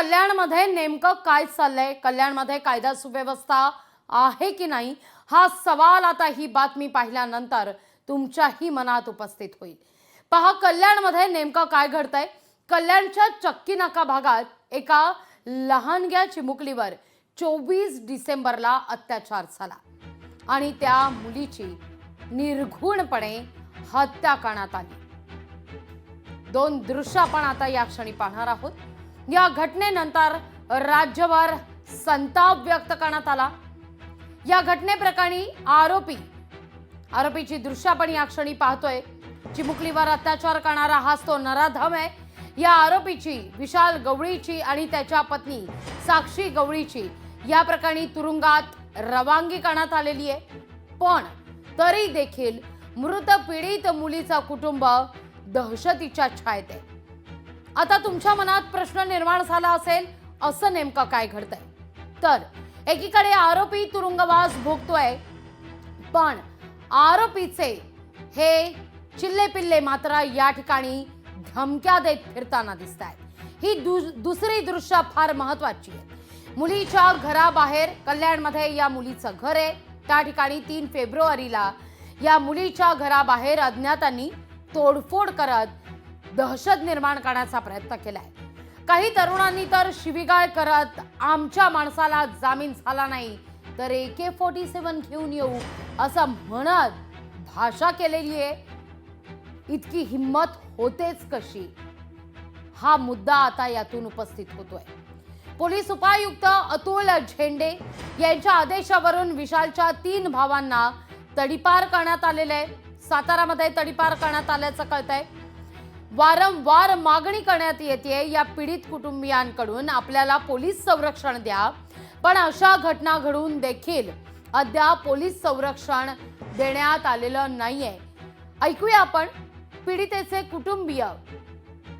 कल्याणमध्ये नेमकं काय चाललंय, कल्याणमध्ये कायदा सुव्यवस्था आहे की नाही, हा सवाल आता ही बातमी पाहिल्यानंतर तुमच्याही मनात उपस्थित होईल. पहा, कल्याणमध्ये नेमकं काय घडतंय. कल्याणच्या चक्की नाका भागात एका लहानग्या चिमुकलीवर 24 डिसेंबरला अत्याचार झाला आणि त्या मुलीची निर्घृणपणे हत्या करण्यात आली. दोन दृश्य आपण आता या क्षणी पाहणार आहोत. या घटनेनंतर राज्यभर संताप व्यक्त करण्यात आला. या घटनेप्रकरणी आरोपीची दृश्य आपण या क्षणी पाहतोय. चिमुकलीवर अत्याचार करणारा हाच तो नराधम आहे. या आरोपीची, विशाल गवळीची आणि त्याच्या पत्नी साक्षी गवळीची या प्रकरणी तुरुंगात रवानगी करण्यात आलेली आहे. पण तरी देखील मृत पीडित मुलीचा कुटुंब दहशतीच्या छायेत आहे. आता तुमच्या मनात प्रश्न निर्माण झाला असेल, असं नेमकं काय घडतंय. तर एकीकडे आरोपी तुरुंगवास भोगतोय, पण आरोपीचे हे चिल्ले पिल्ले मात्र या ठिकाणी धमक्या देत फिरताना दिसत आहेत. ही दुसरी दृश्य फार महत्वाची आहे. मुलीच्या घराबाहेर, कल्याणमध्ये या मुलीचं घर आहे, त्या ठिकाणी 3 फेब्रुवारीला या मुलीच्या घराबाहेर अज्ञातांनी तोडफोड करत दहशत निर्माण करण्याचा प्रयत्न केलाय. काही तरुणांनी तर शिवीगाळ करत आमच्या माणसाला जामीन झाला नाही तर AK-47 घेऊन येऊ असं म्हणत भाषा केलेली आहे. इतकी हिम्मत होतेच कशी, हा मुद्दा आता यातून उपस्थित होतोय. पोलीस उपायुक्त अतुल झेंडे यांच्या आदेशावरून विशालच्या 3 भावांना तडीपार करण्यात आलेले आहे. सातारामध्ये तडीपार करण्यात आल्याचं कळतंय. वारंवार मागणी करण्यात येते या पीडित कुटुंबियांकडून, आपल्याला पोलीस संरक्षण द्या, पण अशा घटना घडून देखील अद्याप पोलीस संरक्षण देण्यात आलेलं नाहीये. ऐकूया आपण पीडितेचे कुटुंबीय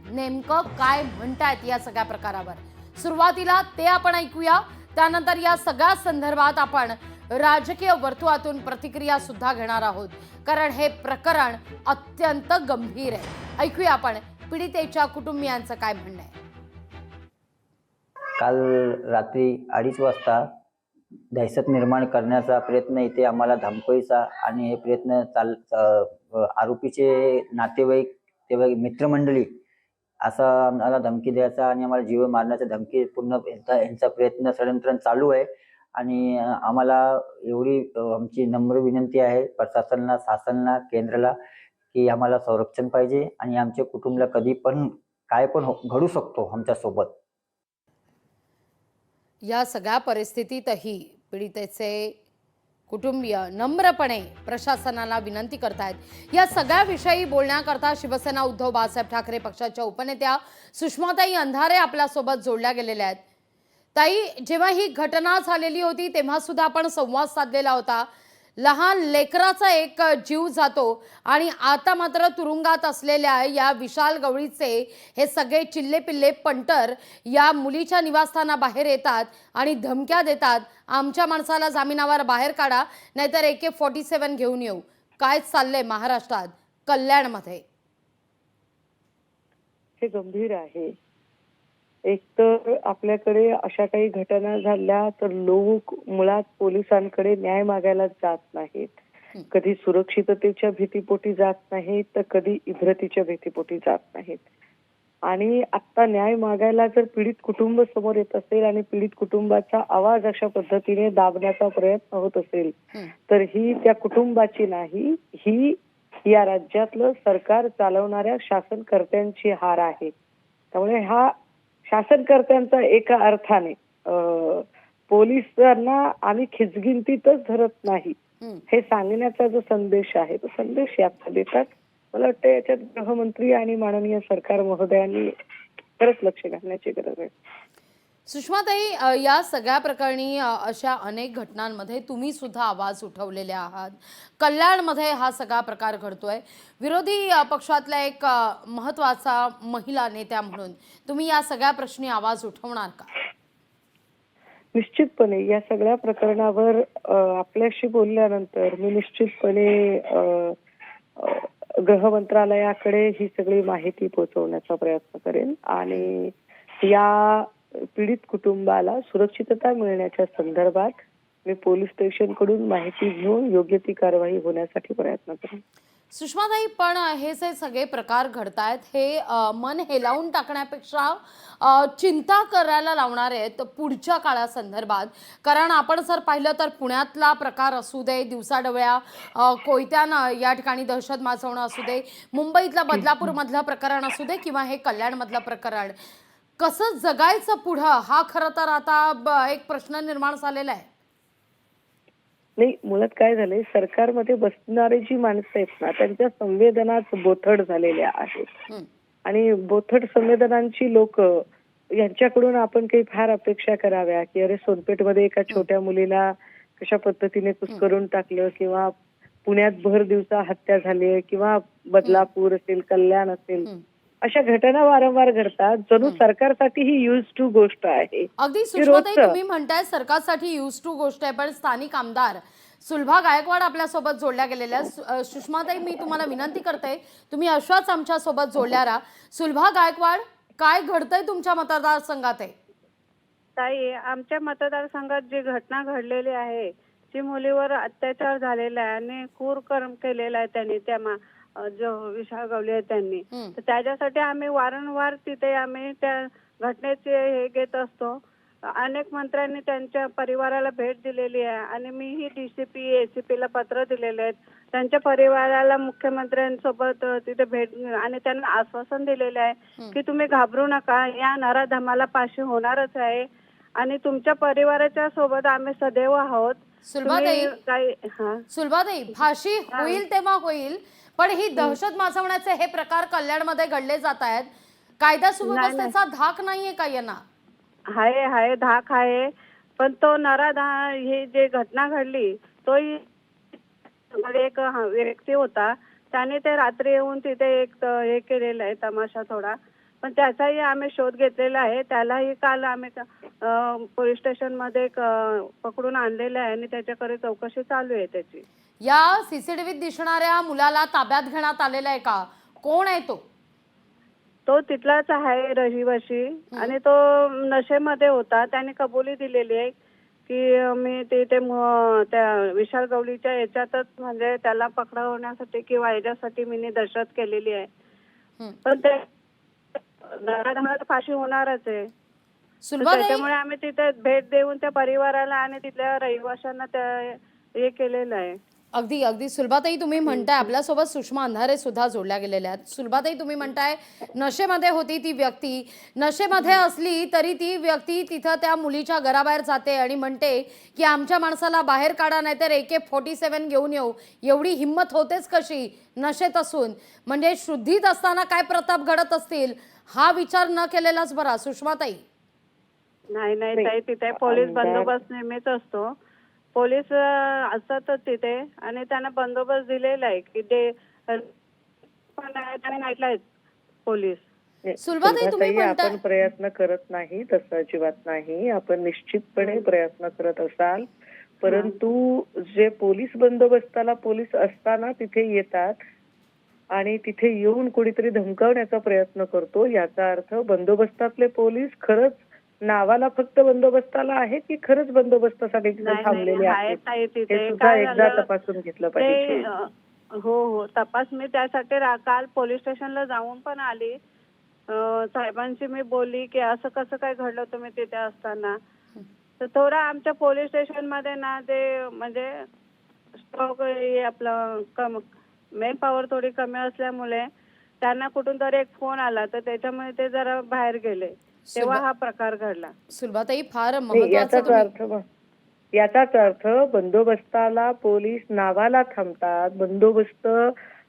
नेमकं काय म्हणतायत या सगळ्या प्रकारावर. सुरुवातीला ते आपण ऐकूया, त्यानंतर या सगळ्या संदर्भात आपण राजकीय वर्तुळातून प्रतिक्रिया सुद्धा घेणार आहोत, कारण हे प्रकरण अत्यंत गंभीर आहे. ऐकूया आपण पीडितेच्या कुटुंबियांचं काय म्हणणं आहे. काल रात्री 2:30 वाजता दहशत निर्माण करण्याचा प्रयत्न इथे आम्हाला धमकायचा आणि हे प्रयत्न आरोपीचे नातेवाईक तेव्हा मित्रमंडळी असा आम्हाला धमकी द्यायचा आणि आम्हाला जीव मारण्याचा धमकी पूर्ण यांचा प्रयत्न षडयंत्र चालू आहे. आणि आम्हाला एवढी आमची नम्र विनंती आहे प्रशासनाला, शासनाला, केंद्राला की आम्हाला संरक्षण पाहिजे आणि आमच्या कुटुंबाला कधी पण काय पण घडू शकतो आमच्या सोबत. या सगळ्या परिस्थितीतही पीडितेचे कुटुंबीय नम्रपणे प्रशासनाला विनंती करतायत. या सगळ्याविषयी बोलण्याकरता शिवसेना उद्धव बाळासाहेब ठाकरे पक्षाच्या उपनेत्या सुषमाताई अंधारे आपल्यासोबत जोडल्या गेलेल्या आहेत. ताई, जेव्हा ही घटना झालेली होती तेव्हा सुद्धा आपण संवाद साधलेला होता. लहान लेकराचा एक जीव जातो आणि आता मात्र तुरुंगात असलेल्या या विशाल गवळीचे हे सगळे चिल्ले पिल्ले पंटर या मुलीच्या निवासस्थानाबाहेर येतात आणि धमक्या देतात, आमच्या माणसाला जामिनावर बाहेर काढा नाहीतर AK-47 घेऊन येऊ. काय चाललंय महाराष्ट्रात, कल्याणमध्ये? हे गंभीर आहे. एक तर आपल्याकडे अशा काही घटना झाल्या तर लोक मुळात पोलिसांकडे न्याय मागायला जात नाहीत. कधी सुरक्षिततेच्या भीतीपोटी जात नाहीत तर कधी इब्रतीच्या भीतीपोटी जात नाहीत. आणि आता न्याय मागायला जर पीडित कुटुंब समोर येत असेल आणि पीडित कुटुंबाचा आवाज अशा पद्धतीने दाबण्याचा प्रयत्न होत असेल तर ही त्या कुटुंबाची नाही, ही या राज्यातलं सरकार चालवणाऱ्या शासनकर्त्यांची हार आहे. त्यामुळे हा शासनकर्त्यांचा एका अर्थाने पोलिसांना आम्ही खिचगिंतीतच धरत नाही हे सांगण्याचा जो संदेश आहे तो संदेश यात देतात. मला वाटतं याच्यात गृहमंत्री आणि माननीय सरकार महोदयांनी खरंच लक्ष घालण्याची गरज आहे. सुषमाताई, या सगळ्या प्रकरणी अशा अनेक घटनांमध्ये तुम्ही सुद्धा आवाज उठवलेले आहात. कल्याणमध्ये हा सगळा प्रकार घडतोय. विरोधी पक्षातला एक महत्त्वाचा महिला नेत्या म्हणून तुम्ही या सगळ्या प्रश्नी आवाज उठवणार का? निश्चितपणे या सगळ्या प्रकरणावर आपल्याशी बोलल्यानंतर मी निश्चितपणे गृह मंत्रालयाकडे ही सगळी माहिती पोहोचवण्याचा प्रयत्न करेन आणि या पीडित कुटुंबाला सुरक्षितता मिळण्याच्या संदर्भात मी पोलीस स्टेशनकडून माहिती घेऊन योग्य ती कारवाई होण्यासाठी प्रयत्न करेन. सुषमाताई, पण हे जे सगळे प्रकार घडतायत हे मन हेलावून टाकण्यापेक्षा चिंता करायला लावणार आहेत पुढच्या काळासंदर्भात. कारण आपण जर पाहिलं तर पुण्यातला प्रकार असू दे, दिवसाढवळ्या कोयत्यानं या ठिकाणी दहशत माजवणं असू दे, मुंबईतलं बदलापूरमधलं प्रकरण असू दे किंवा हे कल्याणमधलं प्रकरण, कसं जगायचं पुढं हा खरं तर आता एक प्रश्न निर्माण झालेला आहे. नाही, मुळात काय झालंय, सरकारमध्ये बसणारी जी माणसं आहेत ना त्यांच्या संवेदनाच बोथट झालेल्या आहेत. हं. आणि बोथट संवेदनांची लोक यांच्याकडून आपण काही फार अपेक्षा कराव्या की अरे सोनपेठमध्ये एका छोट्या मुलीला कशा पद्धतीने कुस्करून टाकलं, किंवा पुण्यात भर दिवसा हत्या झाली, किंवा बदलापूर असेल, कल्याण असेल, अशा घटना वारंवार घडतात. जणू सरकारसाठी ही यूज टू गोष्ट आहे. अगदी सुषमाताई, तुम्ही म्हणताय सरकारसाठी यूज टू गोष्ट आहे, पण स्थानिक आमदार सुलभा गायकवाड आपल्यासोबत जोडल्या गेलेल्या आहेत. सुषमाताई, मी तुम्हाला विनंती करते, तुम्ही अशाच आमच्या सोबत जोडल्या राहा. सुलभा गायकवाड, काय घडतंय तुमच्या मतदारसंघात आहे? ताई, आमच्या मतदारसंघात जी घटना घडलेली आहे, जी मुलीवर अत्याचार झालेला आहे आणि क्रूर कर्म केलेला आहे त्यांनी, त्या जो विशाल गवळी आहे त्यांनी, तर त्याच्यासाठी आम्ही वारंवार तिथे आम्ही त्या घटनेचे हे घेत असतो. अनेक मंत्र्यांनी त्यांच्या परिवाराला भेट दिलेली आहे आणि मीही DCP ACP ला पत्र दिलेले आहेत. त्यांच्या परिवाराला मुख्यमंत्र्यांसोबत तिथे भेट आणि त्यांना आश्वासन दिलेलं आहे की तुम्ही घाबरू नका, या नराधमाला फाशी होणारच आहे आणि तुमच्या परिवाराच्या सोबत आम्ही सदैव आहोत. सुलभाताई, फाशी होईल तेव्हा होईल, पण ही दहशत माजवण्याचे हे प्रकार कल्याणमध्ये घडले जात आहेत. कायदा सुव्यवस्थेचा धाक नाहीये का यांना? आहे धाक आहे, पण तो ही जी घटना घडली तो एक व्यक्ती होता, त्याने ते रात्री येऊन तिथे एक हे केलेलं आहे तमाशा थोडा, पण त्याचाही आम्ही शोध घेतलेला आहे. त्यालाही काल आम्ही पोलीस स्टेशन मध्ये पकडून आणलेलं आहे आणि त्याच्याकडे चौकशी चालू आहे त्याची. या CCTVत दिसणाऱ्या मुलाला ताब्यात घेण्यात आलेला आहे का? कोण आहे तो? तो तिथलाच आहे, रहिवासी, आणि तो नशेमध्ये होता. त्याने कबुली दिलेली आहे की मी तिथे त्या विशाल गवळीच्या याच्यातच म्हणजे त्याला पकडवण्यासाठी किंवा याच्यासाठी मी दहशत केलेली आहे. पण ते नराधमाला फाशी होणारच आहे. त्याच्यामुळे आम्ही तिथे भेट देऊन त्या परिवाराला आणि तिथल्या रहिवाशांना हे केलेलं आहे. अगदी सुलभाताई, तुम्ही म्हणताय, आपल्यासोबत सुषमा अंधारे सुद्धा जोडल्या गेलेल्या आहेत. सुलभाताई, तुम्ही म्हणताय नशेमध्ये होती ती व्यक्ती, नशेमध्ये असली तरी ती व्यक्ती तिथं त्या मुलीच्या घराबाहेर जाते आणि म्हणते की आमच्या माणसाला बाहेर काढा, नाहीतर AK-47 घेऊन येऊ. एवढी हिंमत होतेच कशी नशेत असून? म्हणजे शुद्धीत असताना काय प्रताप घडत असतील हा विचार न केलेलाच बरा. सुषमाताई, नाही ताई, तिथे पोलीस बंदोबस्त नेहमीच असतो. पोलीस असतातच तिथे आणि त्यांना बंदोबस्त दिलेला आहे की ते नाईटला पोलीस. सुलभाताई, तुम्ही म्हणताय आपण प्रयत्न करत नाही, तसं अजिबात नाही. आपण निश्चितपणे प्रयत्न करत असाल, परंतु जे पोलीस बंदोबस्ताला पोलीस असताना तिथे येतात आणि तिथे येऊन कोणीतरी धमकावण्याचा प्रयत्न करतो, याचा अर्थ बंदोबस्तातले पोलीस खरंच नावाला फक्त बंदोबस्ताला आहेत की खरंच बंदोबस्तासाठी थांबलेले आहेत, हे सुद्धा एकदा तपासून घेतलं पाहिजे. हो, तपास मी त्यासाठी काल पोलीस स्टेशनला जाऊन पण आली. साहेबांशी मी बोलली की असं कसं काय घडलं तुम्ही तिथे असताना. तर थोडा आमच्या पोलीस स्टेशन मध्ये ना ते म्हणजे स्टॉक आपलं मेन पॉवर थोडी कमी असल्यामुळे त्यांना कुठून तरी एक फोन आला, तर त्याच्यामुळे ते जरा बाहेर गेले, तेव्हा हा प्रकार घडला. सुलभाताई, फार महत्त्वाचा याचाच अर्थ बंदोबस्ताला पोलीस नावाला थांबतात. बंदोबस्त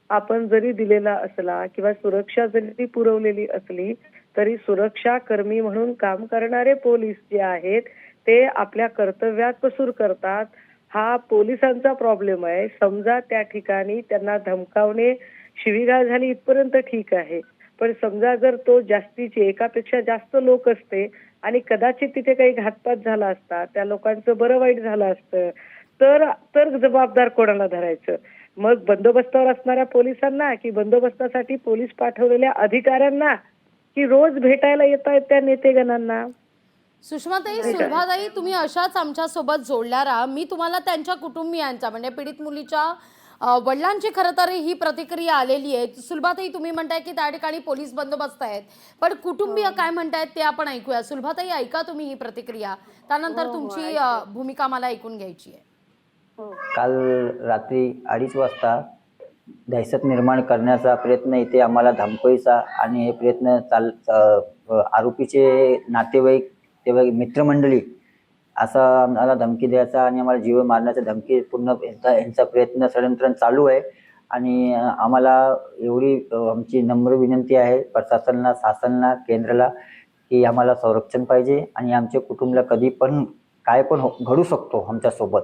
आपण जरी दिलेला असला किंवा सुरक्षा जरी पुरवलेली असली तरी सुरक्षा कर्मी म्हणून काम करणारे पोलीस जे आहेत ते आपल्या कर्तव्यात कसूर करतात. हा पोलिसांचा प्रॉब्लेम आहे. समजा त्या ठिकाणी त्यांना धमकावणे, शिवीगाळ झाली इथपर्यंत ठीक आहे, पण समजा जर तो जास्तीचे एकापेक्षा जास्त लोक असते आणि कदाचित तिथे काही घातपात झाला असता, त्या लोकांचं बरं वाईट झालं असतं, तर जबाबदार कोणाला धरायचं? मग बंदोबस्तावर असणाऱ्या पोलिसांना की बंदोबस्तासाठी पोलीस पाठवलेल्या अधिकाऱ्यांना की रोज भेटायला येत आहेत त्या नेतेगणांना? सुषमाताई, ठीक आहे. सुलभाताई, तुम्ही अशाच आमच्या सोबत जोडल्या राहा. मी तुम्हाला त्यांच्या कुटुंबियांच्या म्हणजे पीडित मुलीच्या वडिलांची खरं तर ही प्रतिक्रिया आलेली आहे. सुलभाताई, तुम्ही म्हणताय की त्या ठिकाणी पोलीस बंदोबस्त आहेत, पण कुटुंबीय काय म्हणतायत ते आपण ऐकूया. सुलभाताई, ऐका तुम्ही ही प्रतिक्रिया, त्यानंतर हो, तुमची ऐकते. भूमिका मला ऐकून घ्यायची आहे. हो. काल रात्री 2:30 वाजता दहशत निर्माण करण्याचा प्रयत्न इथे आम्हाला धमकायचा आणि हे प्रयत्न आरोपीचे नातेवाईक मित्रमंडळी असं आम्हाला धमकी द्यायचा आणि आम्हाला जीव मारण्याचा धमकी पूर्ण यांचा प्रयत्न षडयंत्र चालू आहे. आणि आम्हाला एवढी आमची नम्र विनंती आहे प्रशासनाला, शासनाला, केंद्राला की आम्हाला संरक्षण पाहिजे आणि आमच्या कुटुंबाला कधी पण काय पण घडू शकतो आमच्यासोबत.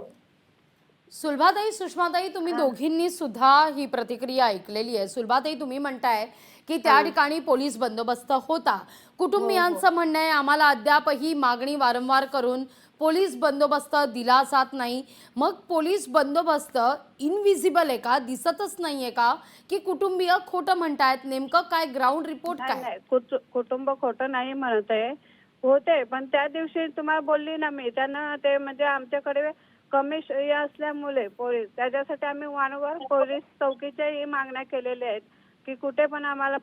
सुलभाताई, सुषमाताई, तुम्ही दोघींनी सुद्धा ही प्रतिक्रिया ऐकलेली आहे. सुलभाताई, तुम्ही म्हणताय की त्या ठिकाणी पोलीस बंदोबस्त होता. कुटुंबियांचं म्हणणं आहे आम्हाला अद्याप ही मागणी वारंवार करून पोलीस बंदोबस्त दिला जात नाही. मग पोलीस बंदोबस्त इनविजिबल आहे का, दिसतच नाहीये का, की कुटुंबीय खोटं म्हणतायत? नेमकं काय ग्राउंड रिपोर्ट नाही, काय? नाही. कुटुंब खोटं नाही म्हणत आहे. होते, पण त्या दिवशी तुम्हाला बोलली ना मी, त्यांना ते म्हणजे आमच्याकडे कमी हे असल्यामुळे पोलीस, त्याच्यासाठी आम्ही वारंवार पोलीस चौकीच्याही मागण्या केलेल्या आहेत की कुठे पण आम्हाला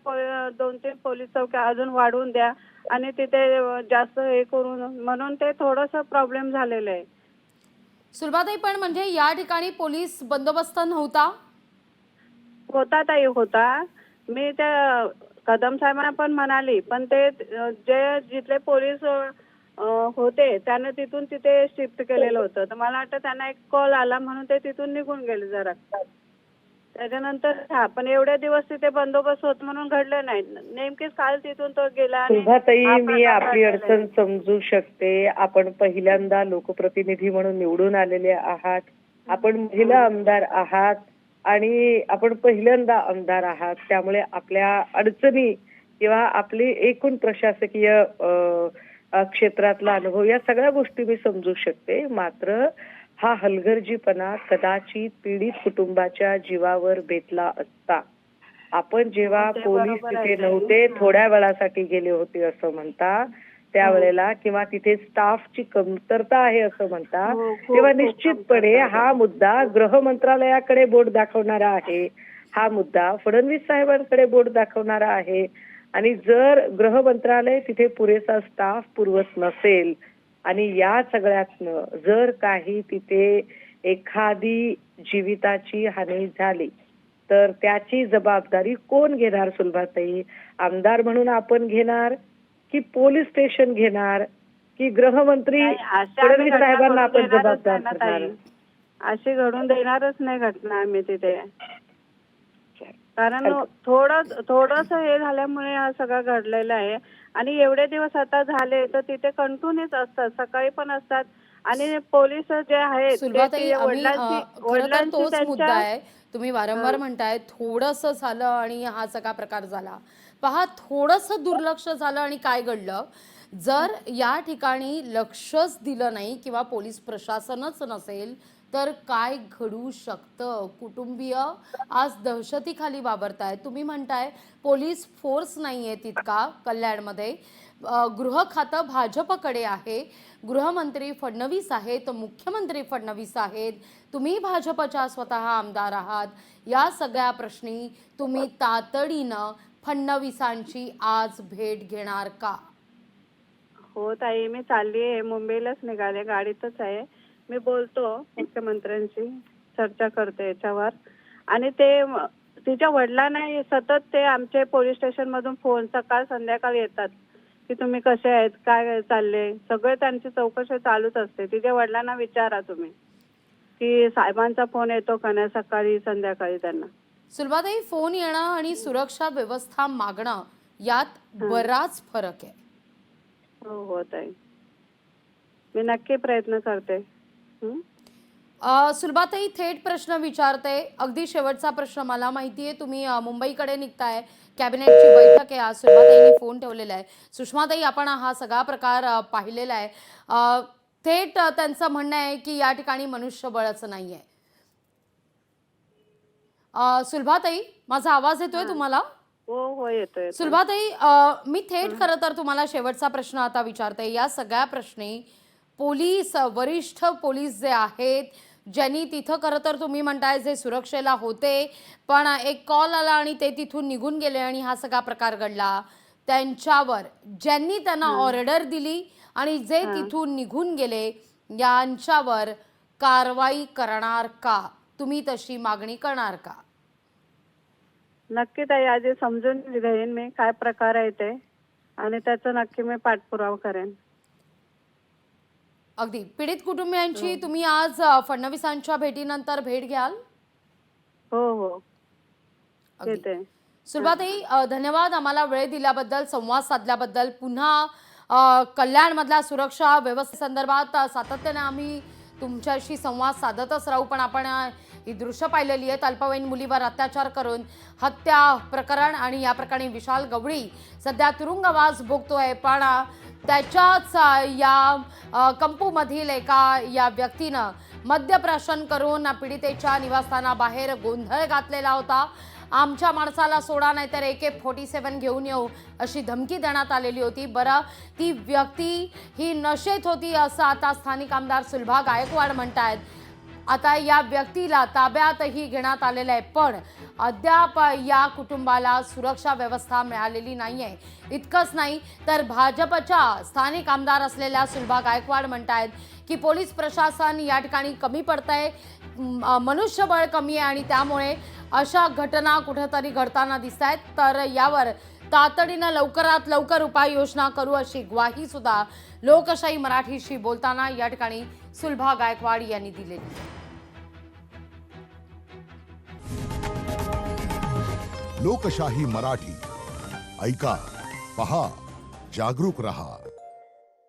2-3 पोलीस चौक्या अजून वाढवून द्या आणि तिथे जास्त हे करून, म्हणून ते थोडंसं प्रॉब्लेम झालेलं आहे. सुलभाताई, पण म्हणजे या ठिकाणी पोलीस बंदोबस्त नव्हता? होता ताई, होता. मी त्या कदम साहेबांना पण म्हणाली, पण ते जिथले पोलीस होते त्याने तिथून तिथे शिफ्ट केलेलं होतं. तर मला वाटतं त्यांना एक कॉल आला म्हणून ते तिथून निघून गेले जरा. त्याच्यानंतर पण एवढ्या दिवस तिथे बंदोबस्त होत म्हणून घडलं नाही. नेमकीच काल तिथून तो गेला आणि सुलभाताई, हा मी प्रकार आपली घडलेला आहे. अडचण समजू शकते. आपण पहिल्यांदा लोकप्रतिनिधी म्हणून निवडून आलेले आहात. आपण महिला आमदार आहात आणि आपण पहिल्यांदा आमदार आहात. त्यामुळे आपल्या अडचणी किंवा आपली एकूण प्रशासकीय क्षेत्रातला अनुभव या सगळ्या गोष्टी मी समजू शकते. मात्र हा हलगर्जीपणा कदाचित पीडित कुटुंबाच्या जीवावर बेतला असता. आपण जेव्हा ते पोलीस बरोबर आहे तिथे ताई. नव्हते, थोड्या वेळासाठी गेले होते असं म्हणता, त्यावेळेला किंवा तिथे स्टाफची कमतरता आहे असं म्हणता, हो, खूप तेव्हा खूप निश्चितपणे कमतरता आहे. हा मुद्दा गृह मंत्रालयाकडे बोट दाखवणारा आहे. हा मुद्दा फडणवीस साहेबांकडे बोट दाखवणारा आहे. आणि जर गृह मंत्रालय तिथे पुरेसा स्टाफ पुरवत नसेल आणि या सगळ्यातनं जर काही तिथे एखादी जीविताची हानी झाली तर त्याची जबाबदारी कोण घेणार सुलभाताई? आमदार म्हणून आपण घेणार की पोलीस स्टेशन घेणार की गृहमंत्री नाही, अशा फडणवीस घटना साहेबांना घडून आपण देणारच जबाबदार नाही ना करणार? ताई. अशी घडून देणारच नाही घटना आम्ही तिथे. कारण थोडस हे झाल्यामुळे हा सगळं घडलेला आहे. आणि एवढे दिवस आता झाले तर तिथे कंटिन्यूच असतात, सकाळी पण असतात आणि पोलीस जे आहेत सुलभाताई, आम्ही खरं तर तोच मुद्दा त्यांच्या आहे. तुम्ही वारंवार म्हणताय थोडंसं झालं आणि हा सगळा प्रकार झाला. पहा, थोडंसं दुर्लक्ष झालं आणि काय घडलं, जर या ठिकाणी लक्षच दिलं नाही किंवा पोलीस प्रशासनच नसेल तर काय घडू शकतं? कुटुंबीय आज दहशतीखाली वावरतायत. तुम्ही म्हणताय पोलीस फोर्स नाहीये तितका कल्याणमध्ये. गृह खातं भाजपकडे आहे. गृहमंत्री फडणवीस आहेत, मुख्यमंत्री फडणवीस आहेत, तुम्ही भाजपच्या स्वतः आमदार आहात. या सगळ्या प्रश्नी तुम्ही तातडीनं फडणवीसांची आज भेट घेणार का? हो ताई, मी चालली आहे, मुंबईलाच निघाले, गाडीतच आहे. मी बोलतो मुख्यमंत्र्यांशी, चर्चा करते याच्यावर. आणि तिच्या वडिलांना सतत ते आमचे पोलीस स्टेशन मधून फोन सकाळ संध्याकाळ येतात की तुम्ही कसे आहेत, काय चालले, सगळे त्यांची चौकशी चालूच असते. तिच्या वडिलांना विचारा तुम्ही की साहेबांचा फोन येतो का नाही सकाळी संध्याकाळी त्यांना. सुलभाताई, फोन येणं आणि सुरक्षा व्यवस्था मागणं यात बराच फरक आहे. हो हो ताई, मी नक्की प्रयत्न करते. सुलभाताई, थेट प्रश्न विचारते. अगदी शेवटचा प्रश्न. मला माहिती आहे तुम्ही मुंबईकडे निघताय, कॅबिनेटची बैठक आहे आज. सुषमाताईंनी फोन ठेवलेला आहे. सुषमाताई, आपण हा सगळा प्रकार पाहिलेला आहे. थेट त्यांचं म्हणणं आहे की या ठिकाणी मनुष्यबळच नाही आहे. सुलभाताई, माझा आवाज येतोय तुम्हाला? हो येतोय. सुलभाताई, मी थेट खरं तर तुम्हाला शेवटचा प्रश्न आता विचारते. या सगळ्या प्रश्नी पोलीस, वरिष्ठ पोलीस जे आहेत, ज्यांनी तिथं खरं तर तुम्ही म्हणताय जे सुरक्षेला होते, पण एक कॉल आला आणि ते तिथून निघून गेले आणि हा सगळा प्रकार घडला. त्यांच्यावर ज्यांनी त्यांना ऑर्डर दिली आणि जे तिथून निघून गेले, यांच्यावर कारवाई करणार का? तुम्ही तशी मागणी करणार का? नक्की ताई, आधी समजून घेईन मी काय प्रकार आहे ते, आणि त्याचा नक्की मी पाठपुरावा करेन. अगदी पीडित कुटुंबियांची तुम्ही आज फडणवीसांच्या भेटीनंतर भेट घ्याल? हो अगदी. येते. सुलभाताई, धन्यवाद आम्हाला वेळ दिल्याबद्दल, संवाद साधल्याबद्दल. पुन्हा कल्याणमधल्या सुरक्षा व्यवस्थेसंदर्भात सातत्याने आम्ही तुमच्याशी संवाद साधतच राहू. पण आपण ही दृश्य पाहिलेली आहेत, अल्पवयीन मुलीवर अत्याचार करून हत्या प्रकरण, आणि या प्रकरणी विशाल गवळी सध्या तुरुंगवास भोगतोय. पण त्याच्याच या कंपूमधील एका या व्यक्तीनं मद्यप्राशन करून पीडितेच्या निवासस्थानाबाहेर गोंधळ घातलेला होता. आमच्या माणसाला सोडा नाहीतर AK-47 घेऊन येऊ अशी धमकी देण्यात आलेली होती. बरं, ती व्यक्ती ही नशेत होती असं आता स्थानिक आमदार सुलभा गायकवाड म्हणतायत. आता या व्यक्तीला ताब्यातही घेण्यात आलेलं आहे, पण अद्याप या कुटुंबाला सुरक्षा व्यवस्था मिळालेली नाहीये. इतकंच नाही तर भाजपच्या स्थानिक आमदार असलेल्या सुलभा गायकवाड म्हणतायत की पोलीस प्रशासन या ठिकाणी कमी पडतंय, मनुष्यबळ कमी आहे आणि त्यामुळे अशा घटना कुठेतरी घडताना दिसत आहेत. तर यावर तातडीनं लवकरात लवकर उपाययोजना करू अशी ग्वाही सुद्धा लोकशाही मराठीशी बोलताना या ठिकाणी सुलभा गायकवाड यांनी दिलेली. लोकशाही मराठी ऐका, पहा, जागरूक रहा.